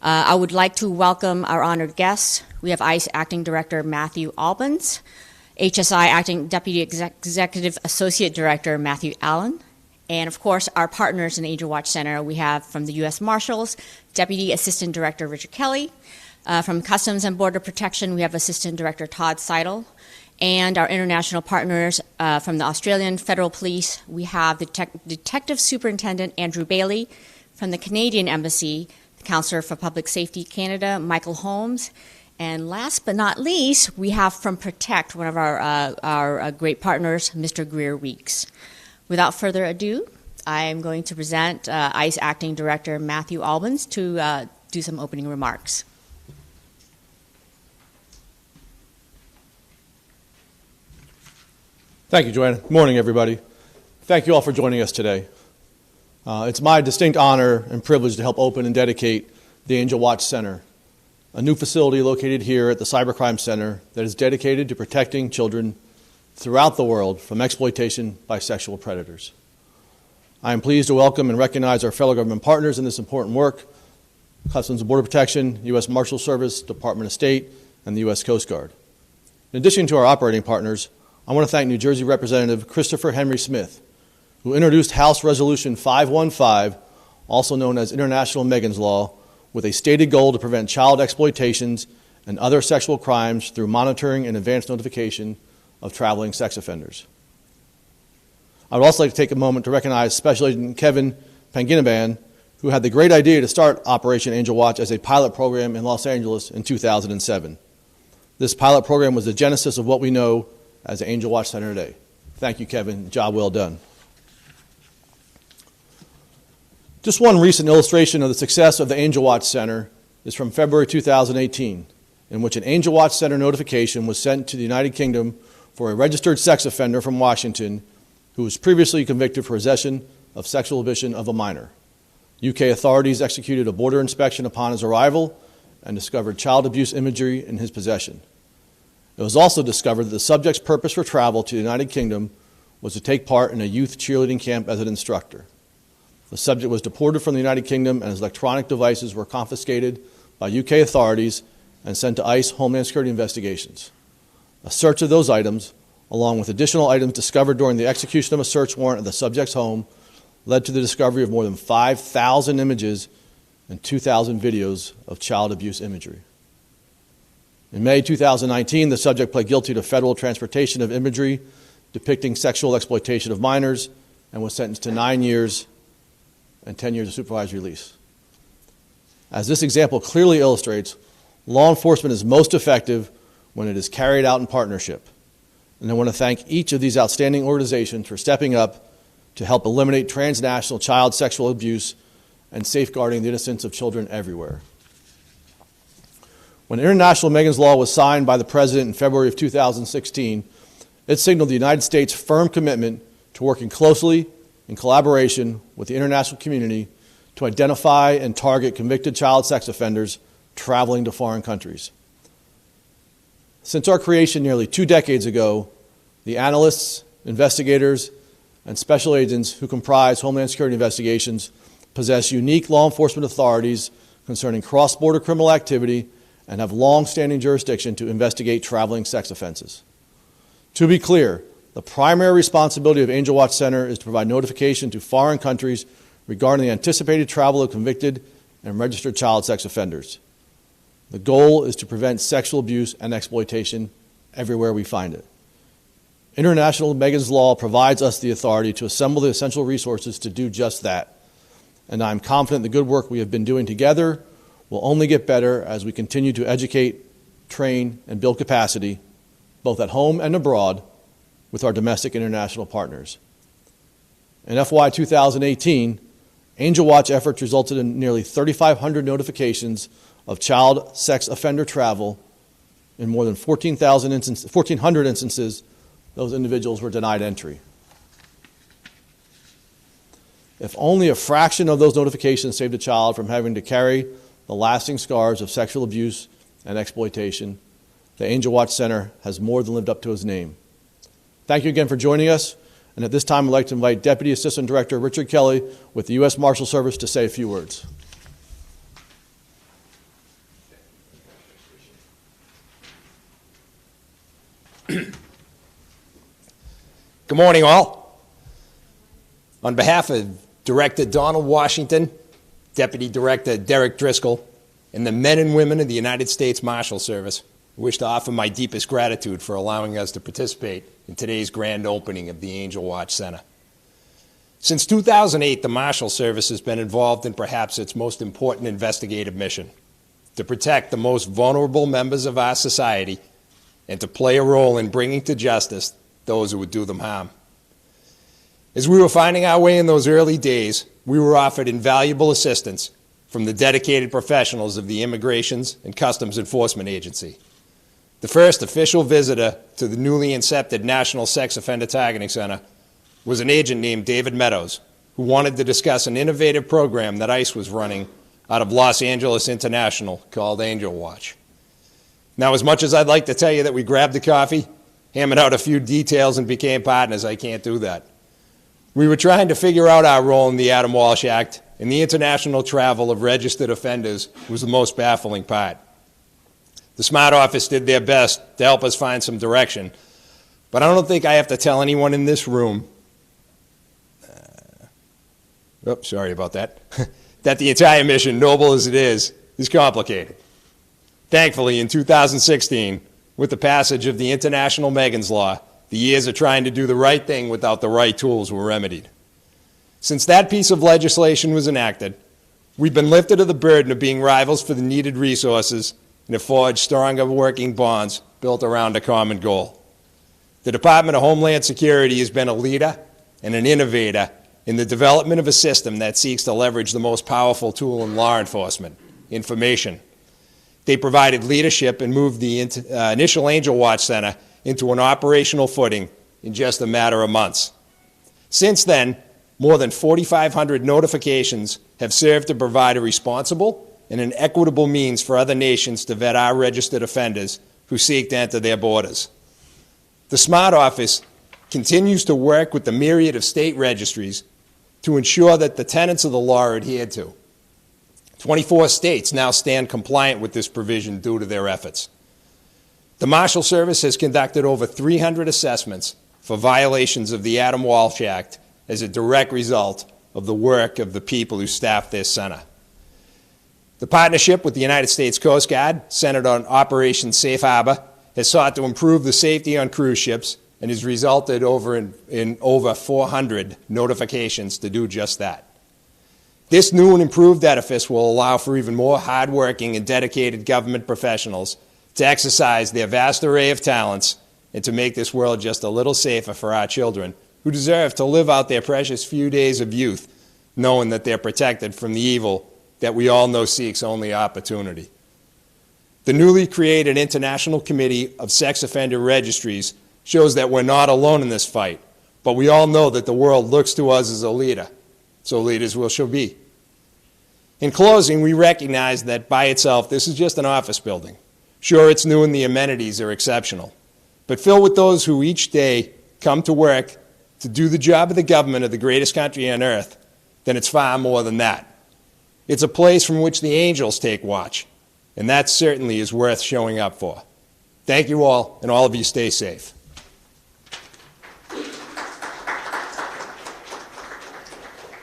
I would like to welcome our honored guests. We have ICE Acting Director Matthew Albence, HSI Acting Deputy Executive Associate Director Matthew Allen, and of course our partners in the Angel Watch Center. We have from the U.S. Marshals, Deputy Assistant Director Richard Kelly. From Customs and Border Protection, we have Assistant Director Todd Seidel. And our international partners from the Australian Federal Police, we have the Detective Superintendent Andrew Bailey. From the Canadian Embassy, the Councillor for Public Safety Canada, Michael Holmes. And last but not least, we have from Protect, one of our great partners, Mr. Greer Weeks. Without further ado, I am going to present ICE Acting Director Matthew Albence to do some opening remarks. Thank you, Joanna. Good morning, everybody. Thank you all for joining us today. It's my distinct honor and privilege to help open and dedicate the Angel Watch Center, a new facility located here at the Cybercrime Center that is dedicated to protecting children throughout the world from exploitation by sexual predators. I am pleased to welcome and recognize our fellow government partners in this important work: Customs and Border Protection, U.S. Marshals Service, Department of State, and the U.S. Coast Guard. In addition to our operating partners, I want to thank New Jersey Representative Christopher Henry Smith, who introduced House Resolution 515, also known as International Megan's Law, with a stated goal to prevent child exploitations and other sexual crimes through monitoring and advance notification of traveling sex offenders. I would also like to take a moment to recognize Special Agent Kevin Panginaban, who had the great idea to start Operation Angel Watch as a pilot program in Los Angeles in 2007. This pilot program was the genesis of what we know as the Angel Watch Center today. Thank you, Kevin. Job well done. Just one recent illustration of the success of the Angel Watch Center is from February 2018, in which an Angel Watch Center notification was sent to the United Kingdom for a registered sex offender from Washington who was previously convicted for possession of sexual abuse of a minor. UK authorities executed a border inspection upon his arrival and discovered child abuse imagery in his possession. It was also discovered that the subject's purpose for travel to the United Kingdom was to take part in a youth cheerleading camp as an instructor. The subject was deported from the United Kingdom and his electronic devices were confiscated by UK authorities and sent to ICE Homeland Security Investigations. A search of those items, along with additional items discovered during the execution of a search warrant at the subject's home, led to the discovery of more than 5,000 images and 2,000 videos of child abuse imagery. In May 2019, the subject pled guilty to federal transportation of imagery depicting sexual exploitation of minors and was sentenced to 9 years and 10 years of supervised release. As this example clearly illustrates, law enforcement is most effective when it is carried out in partnership. And I want to thank each of these outstanding organizations for stepping up to help eliminate transnational child sexual abuse and safeguarding the innocence of children everywhere. When International Megan's Law was signed by the President in February of 2016, it signaled the United States' firm commitment to working closely in collaboration with the international community to identify and target convicted child sex offenders traveling to foreign countries. Since our creation nearly 2 decades ago, the analysts, investigators, and special agents who comprise Homeland Security Investigations possess unique law enforcement authorities concerning cross-border criminal activity and have long-standing jurisdiction to investigate traveling sex offenses. To be clear, the primary responsibility of Angel Watch Center is to provide notification to foreign countries regarding the anticipated travel of convicted and registered child sex offenders. The goal is to prevent sexual abuse and exploitation everywhere we find it. International Megan's Law provides us the authority to assemble the essential resources to do just that. And I'm confident the good work we have been doing together will only get better as we continue to educate, train, and build capacity, both at home and abroad, with our domestic and international partners. In FY 2018, Angel Watch efforts resulted in nearly 3,500 notifications of child sex offender travel. In more than 1,400 instances, those individuals were denied entry. If only a fraction of those notifications saved a child from having to carry the lasting scars of sexual abuse and exploitation, the Angel Watch Center has more than lived up to its name. Thank you again for joining us. And at this time, I'd like to invite Deputy Assistant Director Richard Kelly with the U.S. Marshals Service to say a few words. Good morning, all. On behalf of Director Donald Washington, Deputy Director Derek Driscoll, and the men and women of the United States Marshal Service, I wish to offer my deepest gratitude for allowing us to participate in today's grand opening of the Angel Watch Center. Since 2008, the Marshal Service has been involved in perhaps its most important investigative mission, to protect the most vulnerable members of our society and to play a role in bringing to justice those who would do them harm. As we were finding our way in those early days, we were offered invaluable assistance from the dedicated professionals of the Immigrations and Customs Enforcement Agency. The first official visitor to the newly incepted National Sex Offender Targeting Center was an agent named David Meadows, who wanted to discuss an innovative program that ICE was running out of Los Angeles International called Angel Watch. Now, as much as I'd like to tell you that we grabbed a coffee, hammered out a few details, and became partners, I can't do that. We were trying to figure out our role in the Adam Walsh Act, and the international travel of registered offenders was the most baffling part. The Smart Office did their best to help us find some direction, but I don't think I have to tell anyone in this room, sorry about that, that the entire mission, noble as it is complicated. Thankfully, in 2016, with the passage of the International Megan's Law, the years of trying to do the right thing without the right tools were remedied. Since that piece of legislation was enacted, we've been lifted of the burden of being rivals for the needed resources and have forged stronger working bonds built around a common goal. The Department of Homeland Security has been a leader and an innovator in the development of a system that seeks to leverage the most powerful tool in law enforcement, information. They provided leadership and moved the initial Angel Watch Center into an operational footing in just a matter of months. Since then, more than 4,500 notifications have served to provide a responsible and an equitable means for other nations to vet our registered offenders who seek to enter their borders. The Smart Office continues to work with the myriad of state registries to ensure that the tenets of the law are adhered to. 24 states now stand compliant with this provision due to their efforts. The Marshal Service has conducted over 300 assessments for violations of the Adam Walsh Act as a direct result of the work of the people who staff this center. The partnership with the United States Coast Guard, centered on Operation Safe Harbor, has sought to improve the safety on cruise ships and has resulted in over 400 notifications to do just that. This new and improved edifice will allow for even more hardworking and dedicated government professionals to exercise their vast array of talents and to make this world just a little safer for our children who deserve to live out their precious few days of youth knowing that they're protected from the evil that we all know seeks only opportunity. The newly created International Committee of Sex Offender Registries shows that we're not alone in this fight, but we all know that the world looks to us as a leader. So leaders we shall be. In closing, we recognize that by itself, this is just an office building. Sure, it's new and the amenities are exceptional, but filled with those who each day come to work to do the job of the government of the greatest country on earth, then it's far more than that. It's a place from which the angels take watch, and that certainly is worth showing up for. Thank you all, and all of you stay safe.